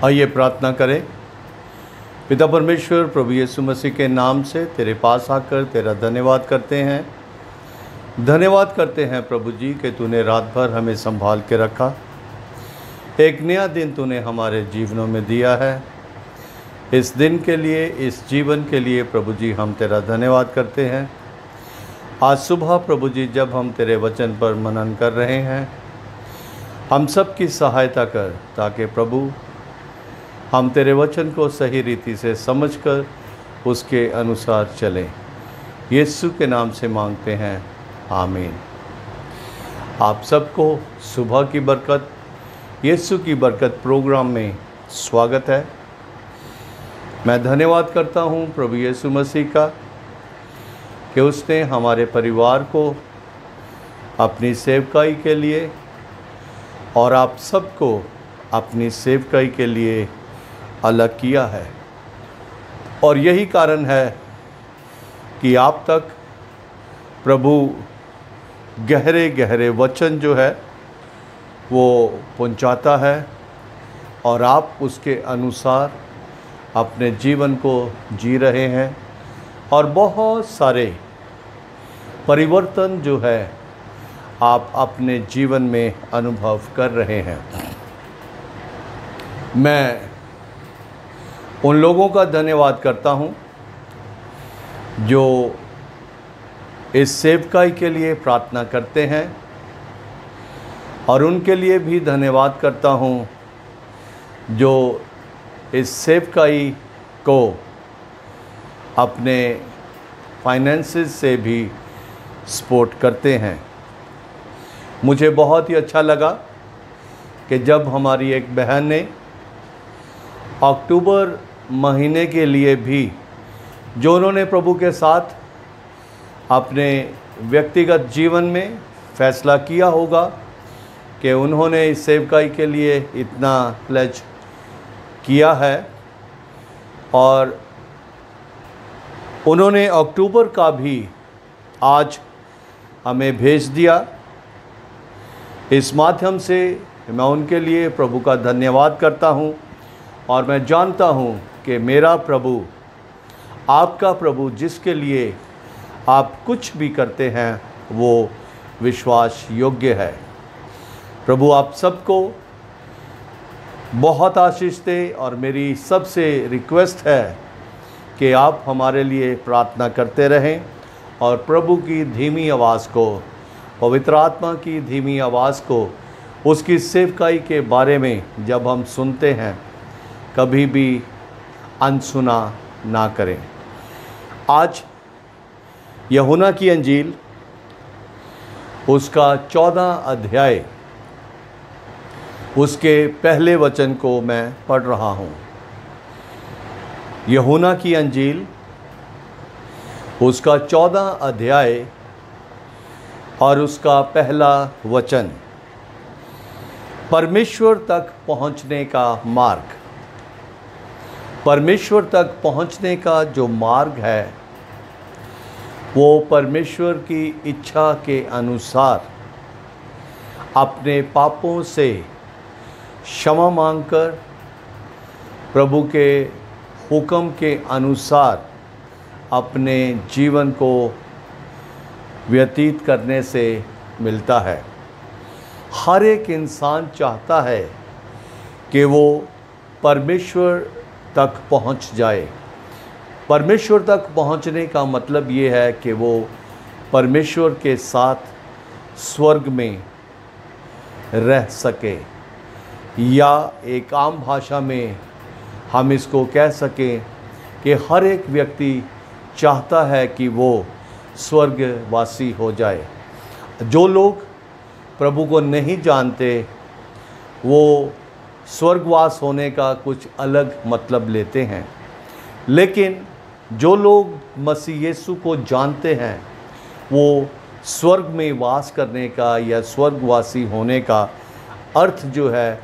आइए प्रार्थना करें। पिता परमेश्वर, प्रभु यीशु मसीह के नाम से तेरे पास आकर तेरा धन्यवाद करते हैं। धन्यवाद करते हैं प्रभु जी कि तूने रात भर हमें संभाल के रखा। एक नया दिन तूने हमारे जीवनों में दिया है। इस दिन के लिए, इस जीवन के लिए प्रभु जी हम तेरा धन्यवाद करते हैं। आज सुबह प्रभु जी जब हम तेरे वचन पर मनन कर रहे हैं, हम सब की सहायता कर, ताकि प्रभु हम तेरे वचन को सही रीति से समझकर उसके अनुसार चलें। यीशु के नाम से मांगते हैं, आमीन। आप सबको सुबह की बरकत, यीशु की बरकत प्रोग्राम में स्वागत है। मैं धन्यवाद करता हूँ प्रभु यीशु मसीह का कि उसने हमारे परिवार को अपनी सेवकाई के लिए और आप सबको अपनी सेवकाई के लिए अलग किया है। और यही कारण है कि आप तक प्रभु गहरे गहरे वचन जो है वो पहुंचाता है और आप उसके अनुसार अपने जीवन को जी रहे हैं और बहुत सारे परिवर्तन जो है आप अपने जीवन में अनुभव कर रहे हैं। मैं उन लोगों का धन्यवाद करता हूं जो इस सेवकाई के लिए प्रार्थना करते हैं और उनके लिए भी धन्यवाद करता हूं जो इस सेवकाई को अपने फाइनेंसेस से भी सपोर्ट करते हैं। मुझे बहुत ही अच्छा लगा कि जब हमारी एक बहन ने अक्टूबर महीने के लिए भी, जो उन्होंने प्रभु के साथ अपने व्यक्तिगत जीवन में फैसला किया होगा कि उन्होंने इस सेवकाई के लिए इतना प्लेज किया है, और उन्होंने अक्टूबर का भी आज हमें भेज दिया। इस माध्यम से मैं उनके लिए प्रभु का धन्यवाद करता हूं और मैं जानता हूं कि मेरा प्रभु, आपका प्रभु, जिसके लिए आप कुछ भी करते हैं वो विश्वास योग्य है। प्रभु आप सबको बहुत आशीष दे और मेरी सबसे रिक्वेस्ट है कि आप हमारे लिए प्रार्थना करते रहें और प्रभु की धीमी आवाज़ को, पवित्र आत्मा की धीमी आवाज़ को, उसकी सेवकाई के बारे में जब हम सुनते हैं कभी भी अनसुना ना करें। आज यूहन्ना की अंजील उसका 14 अध्याय, उसके पहले वचन को मैं पढ़ रहा हूँ। यूहन्ना की अंजील उसका 14 अध्याय और उसका पहला वचन। परमेश्वर तक पहुँचने का मार्ग। परमेश्वर तक पहुँचने का जो मार्ग है वो परमेश्वर की इच्छा के अनुसार अपने पापों से क्षमा मांगकर प्रभु के हुक्म के अनुसार अपने जीवन को व्यतीत करने से मिलता है। हर एक इंसान चाहता है कि वो परमेश्वर तक पहुंच जाए। परमेश्वर तक पहुंचने का मतलब ये है कि वो परमेश्वर के साथ स्वर्ग में रह सके, या एक आम भाषा में हम इसको कह सकें कि हर एक व्यक्ति चाहता है कि वो स्वर्गवासी हो जाए। जो लोग प्रभु को नहीं जानते वो स्वर्गवास होने का कुछ अलग मतलब लेते हैं, लेकिन जो लोग मसीह यीशु को जानते हैं वो स्वर्ग में वास करने का या स्वर्गवासी होने का अर्थ जो है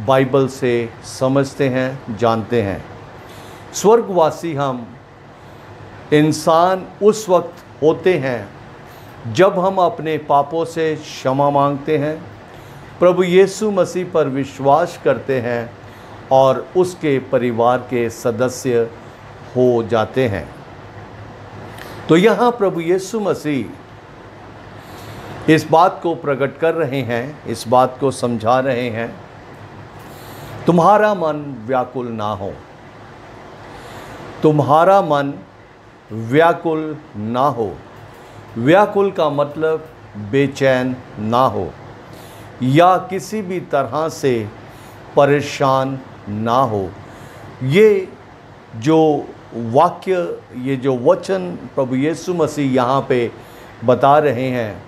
बाइबल से समझते हैं, जानते हैं। स्वर्गवासी हम इंसान उस वक्त होते हैं जब हम अपने पापों से क्षमा मांगते हैं, प्रभु यीशु मसीह पर विश्वास करते हैं और उसके परिवार के सदस्य हो जाते हैं। तो यहाँ प्रभु यीशु मसीह इस बात को प्रकट कर रहे हैं, इस बात को समझा रहे हैं, तुम्हारा मन व्याकुल ना हो, तुम्हारा मन व्याकुल ना हो। व्याकुल का मतलब बेचैन ना हो या किसी भी तरह से परेशान ना हो। ये जो वाक्य, ये जो वचन प्रभु यीशु मसीह यहाँ पे बता रहे हैं,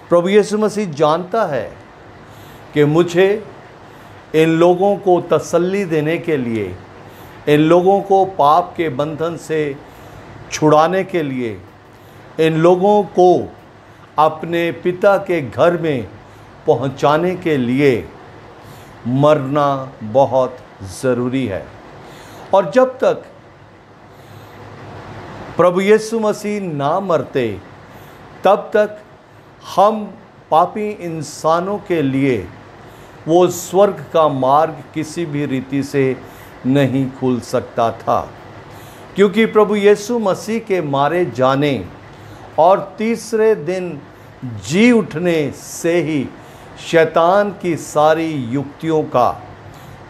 प्रभु यीशु मसीह जानता है कि मुझे इन लोगों को तसल्ली देने के लिए, इन लोगों को पाप के बंधन से छुड़ाने के लिए, इन लोगों को अपने पिता के घर में पहुंचाने के लिए मरना बहुत ज़रूरी है। और जब तक प्रभु यीशु मसीह ना मरते, तब तक हम पापी इंसानों के लिए वो स्वर्ग का मार्ग किसी भी रीति से नहीं खुल सकता था, क्योंकि प्रभु यीशु मसीह के मारे जाने और तीसरे दिन जी उठने से ही शैतान की सारी युक्तियों का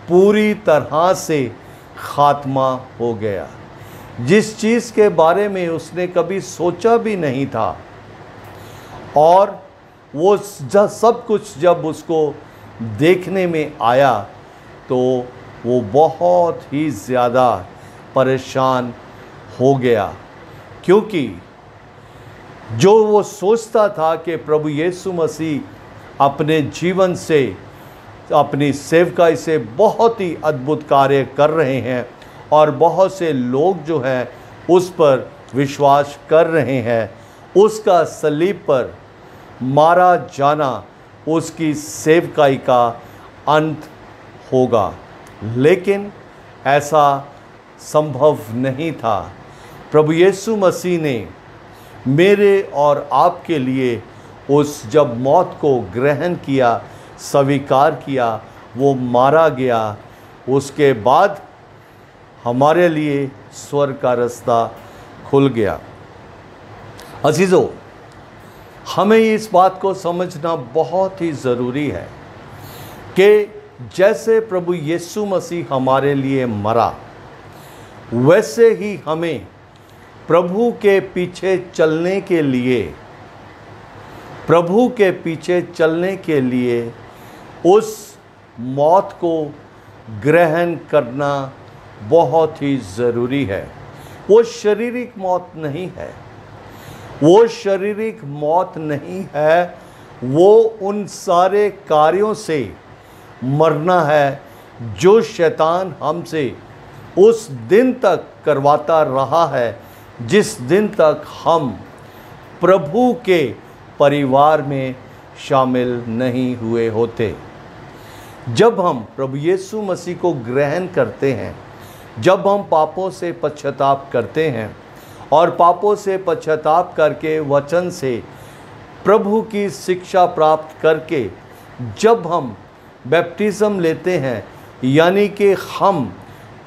पूरी तरह से खात्मा हो गया। जिस चीज़ के बारे में उसने कभी सोचा भी नहीं था, और वो सब कुछ जब उसको देखने में आया तो वो बहुत ही ज़्यादा परेशान हो गया, क्योंकि जो वो सोचता था कि प्रभु यीशु मसीह अपने जीवन से, अपनी सेवकाई से बहुत ही अद्भुत कार्य कर रहे हैं और बहुत से लोग जो हैं उस पर विश्वास कर रहे हैं, उसका सलीब पर मारा जाना उसकी सेवकाई का अंत होगा। लेकिन ऐसा संभव नहीं था। प्रभु यीशु मसीह ने मेरे और आपके लिए उस जब मौत को ग्रहण किया, स्वीकार किया, वो मारा गया, उसके बाद हमारे लिए स्वर्ग का रास्ता खुल गया। अजीज़ों, हमें इस बात को समझना बहुत ही ज़रूरी है कि जैसे प्रभु यीशु मसीह हमारे लिए मरा, वैसे ही हमें प्रभु के पीछे चलने के लिए, प्रभु के पीछे चलने के लिए उस मौत को ग्रहण करना बहुत ही ज़रूरी है। वो शारीरिक मौत नहीं है, वो शारीरिक मौत नहीं है, वो उन सारे कार्यों से मरना है जो शैतान हमसे उस दिन तक करवाता रहा है जिस दिन तक हम प्रभु के परिवार में शामिल नहीं हुए होते। जब हम प्रभु यीशु मसीह को ग्रहण करते हैं, जब हम पापों से पश्चाताप करते हैं और पापों से पश्चाताप करके वचन से प्रभु की शिक्षा प्राप्त करके जब हम बैप्टिज़्म लेते हैं, यानी कि हम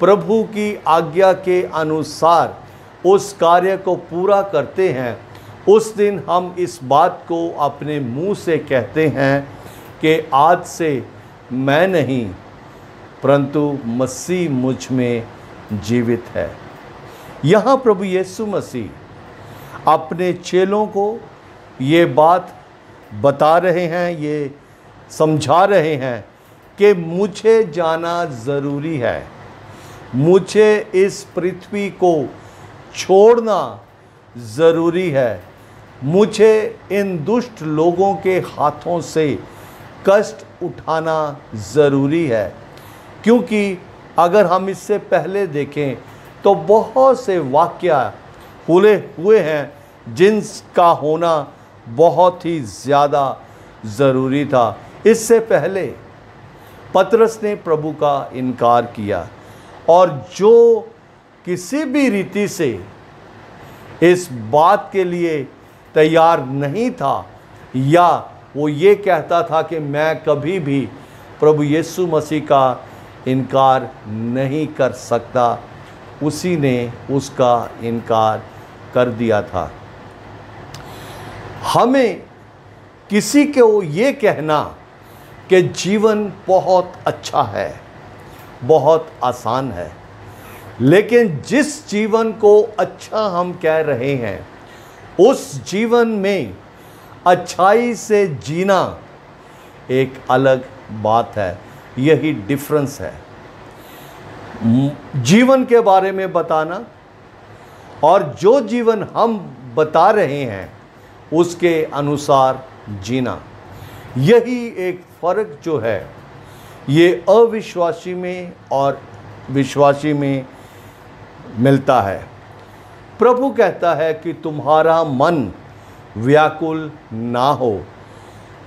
प्रभु की आज्ञा के अनुसार उस कार्य को पूरा करते हैं, उस दिन हम इस बात को अपने मुंह से कहते हैं कि आज से मैं नहीं परंतु मसीह मुझ में जीवित है। यहाँ प्रभु यीशु मसीह अपने चेलों को ये बात बता रहे हैं, ये समझा रहे हैं कि मुझे जाना ज़रूरी है, मुझे इस पृथ्वी को छोड़ना ज़रूरी है, मुझे इन दुष्ट लोगों के हाथों से कष्ट उठाना ज़रूरी है। क्योंकि अगर हम इससे पहले देखें तो बहुत से वाक़या हुए हैं जिनका होना बहुत ही ज़्यादा ज़रूरी था। इससे पहले पतरस ने प्रभु का इनकार किया, और जो किसी भी रीति से इस बात के लिए तैयार नहीं था, या वो ये कहता था कि मैं कभी भी प्रभु यीशु मसीह का इनकार नहीं कर सकता, उसी ने उसका इनकार कर दिया था। हमें किसी को ये कहना कि जीवन बहुत अच्छा है, बहुत आसान है, लेकिन जिस जीवन को अच्छा हम कह रहे हैं उस जीवन में अच्छाई से जीना एक अलग बात है। यही डिफरेंस है। जीवन के बारे में बताना और जो जीवन हम बता रहे हैं उसके अनुसार जीना, यही एक फ़र्क जो है ये अविश्वासी में और विश्वासी में मिलता है। प्रभु कहता है कि तुम्हारा मन व्याकुल ना हो,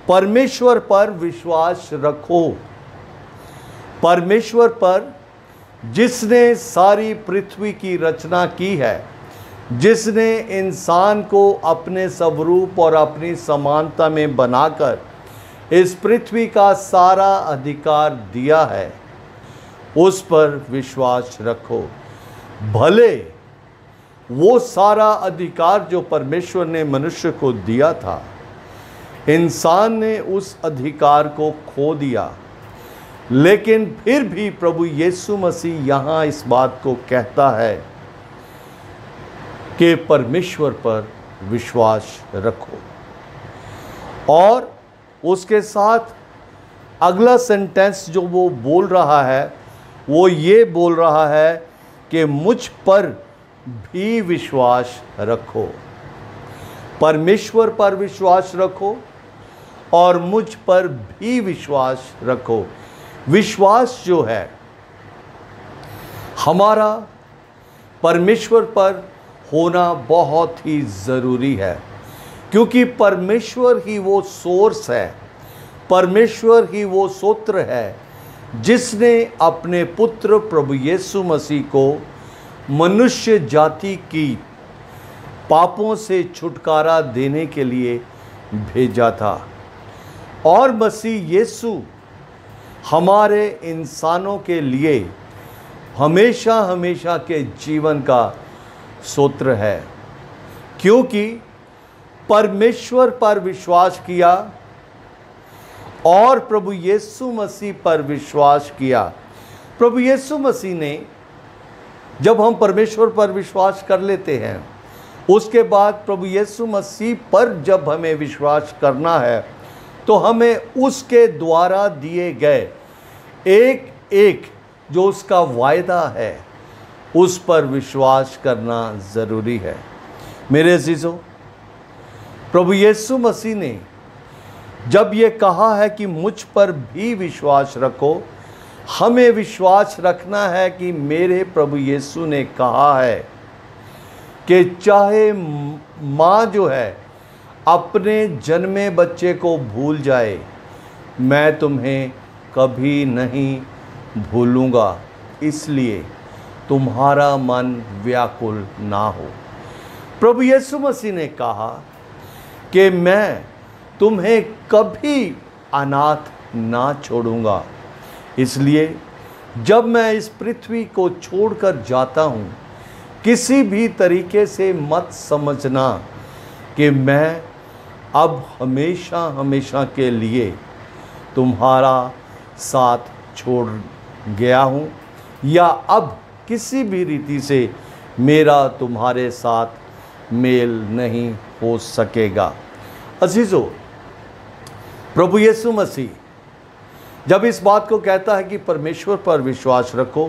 परमेश्वर पर विश्वास रखो। परमेश्वर पर जिसने सारी पृथ्वी की रचना की है, जिसने इंसान को अपने स्वरूप और अपनी समानता में बनाकर इस पृथ्वी का सारा अधिकार दिया है, उस पर विश्वास रखो। भले वो सारा अधिकार जो परमेश्वर ने मनुष्य को दिया था, इंसान ने उस अधिकार को खो दिया, लेकिन फिर भी प्रभु यीशु मसीह यहाँ इस बात को कहता है कि परमेश्वर पर विश्वास रखो। और उसके साथ अगला सेंटेंस जो वो बोल रहा है वो ये बोल रहा है कि मुझ पर भी विश्वास रखो। परमेश्वर पर विश्वास रखो और मुझ पर भी विश्वास रखो। विश्वास जो है हमारा परमेश्वर पर होना बहुत ही ज़रूरी है, क्योंकि परमेश्वर ही वो सोर्स है, परमेश्वर ही वो सूत्र है जिसने अपने पुत्र प्रभु यीशु मसीह को मनुष्य जाति की पापों से छुटकारा देने के लिए भेजा था। और मसीह यीशु हमारे इंसानों के लिए हमेशा हमेशा के जीवन का सूत्र है, क्योंकि परमेश्वर पर विश्वास किया और प्रभु यीशु मसीह पर विश्वास किया। प्रभु यीशु मसीह ने, जब हम परमेश्वर पर विश्वास कर लेते हैं, उसके बाद प्रभु यीशु मसीह पर जब हमें विश्वास करना है तो हमें उसके द्वारा दिए गए एक एक जो उसका वायदा है उस पर विश्वास करना ज़रूरी है। मेरे अजीज़ों, प्रभु यीशु मसीह ने जब ये कहा है कि मुझ पर भी विश्वास रखो, हमें विश्वास रखना है कि मेरे प्रभु यीशु ने कहा है कि चाहे माँ जो है अपने जन्मे बच्चे को भूल जाए, मैं तुम्हें कभी नहीं भूलूँगा, इसलिए तुम्हारा मन व्याकुल ना हो। प्रभु यीशु मसीह ने कहा कि मैं तुम्हें कभी अनाथ ना छोड़ूंगा, इसलिए जब मैं इस पृथ्वी को छोड़कर जाता हूँ, किसी भी तरीके से मत समझना कि मैं अब हमेशा हमेशा के लिए तुम्हारा साथ छोड़ गया हूँ, या अब किसी भी रीति से मेरा तुम्हारे साथ मेल नहीं हो सकेगा। अजीज़ों, प्रभु यीशु मसीह जब इस बात को कहता है कि परमेश्वर पर विश्वास रखो,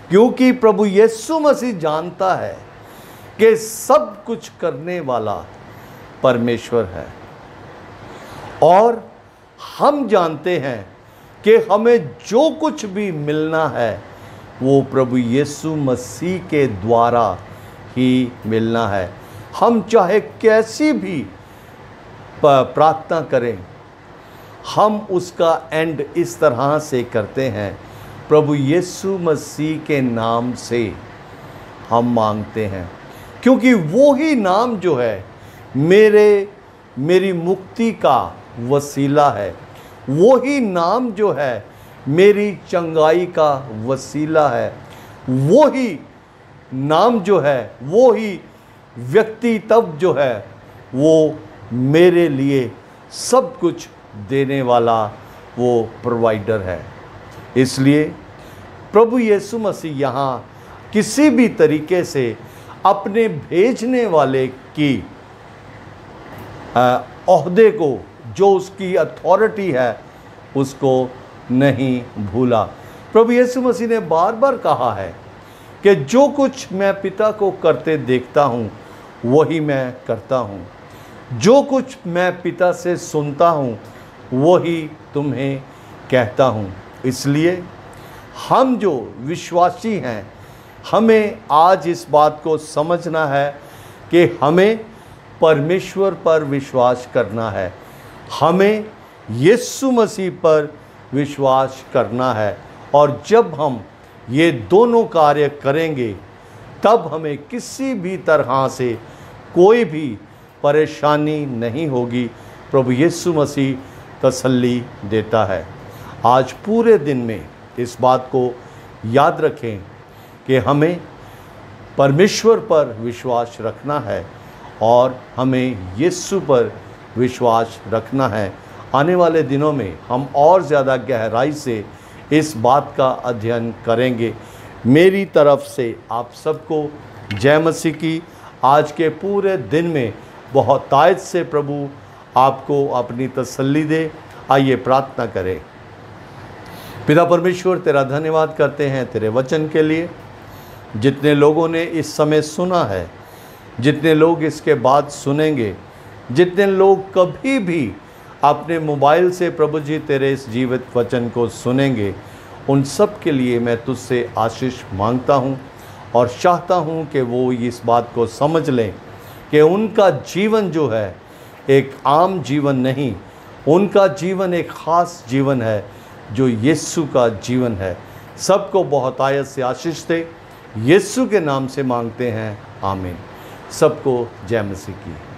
क्योंकि प्रभु यीशु मसीह जानता है कि सब कुछ करने वाला परमेश्वर है, और हम जानते हैं कि हमें जो कुछ भी मिलना है वो प्रभु यीशु मसीह के द्वारा ही मिलना है। हम चाहे कैसी भी प्रार्थना करें, हम उसका एंड इस तरह से करते हैं, प्रभु यीशु मसीह के नाम से हम मांगते हैं, क्योंकि वो ही नाम जो है मेरी मुक्ति का वसीला है। वो ही नाम जो है मेरी चंगाई का वसीला है। वो ही नाम जो है, वो ही व्यक्ति तब जो है, वो मेरे लिए सब कुछ देने वाला वो प्रोवाइडर है। इसलिए प्रभु यीशु मसीह यहाँ किसी भी तरीके से अपने भेजने वाले की ओहदे को, जो उसकी अथॉरिटी है, उसको नहीं भूला। प्रभु यीशु मसीह ने बार बार कहा है कि जो कुछ मैं पिता को करते देखता हूँ वही मैं करता हूँ, जो कुछ मैं पिता से सुनता हूँ वही तुम्हें कहता हूँ। इसलिए हम जो विश्वासी हैं, हमें आज इस बात को समझना है कि हमें परमेश्वर पर विश्वास करना है, हमें यीशु मसीह पर विश्वास करना है। और जब हम ये दोनों कार्य करेंगे तब हमें किसी भी तरह से कोई भी परेशानी नहीं होगी। प्रभु यीशु मसीह तसल्ली देता है। आज पूरे दिन में इस बात को याद रखें कि हमें परमेश्वर पर विश्वास रखना है और हमें यीशु पर विश्वास रखना है। आने वाले दिनों में हम और ज़्यादा गहराई से इस बात का अध्ययन करेंगे। मेरी तरफ से आप सबको जय मसीह की। आज के पूरे दिन में बहुतायत से प्रभु आपको अपनी तसल्ली दे। आइए प्रार्थना करें। पिता परमेश्वर, तेरा धन्यवाद करते हैं तेरे वचन के लिए। जितने लोगों ने इस समय सुना है, जितने लोग इसके बाद सुनेंगे, जितने लोग कभी भी अपने मोबाइल से प्रभु जी तेरे इस जीवित वचन को सुनेंगे, उन सब के लिए मैं तुझसे आशीष मांगता हूँ और चाहता हूँ कि वो इस बात को समझ लें कि उनका जीवन जो है एक आम जीवन नहीं, उनका जीवन एक ख़ास जीवन है जो यीशु का जीवन है। सबको बहुतायत से आशीष दे। यीशु के नाम से मांगते हैं, आमीन। सबको जय मसीह की।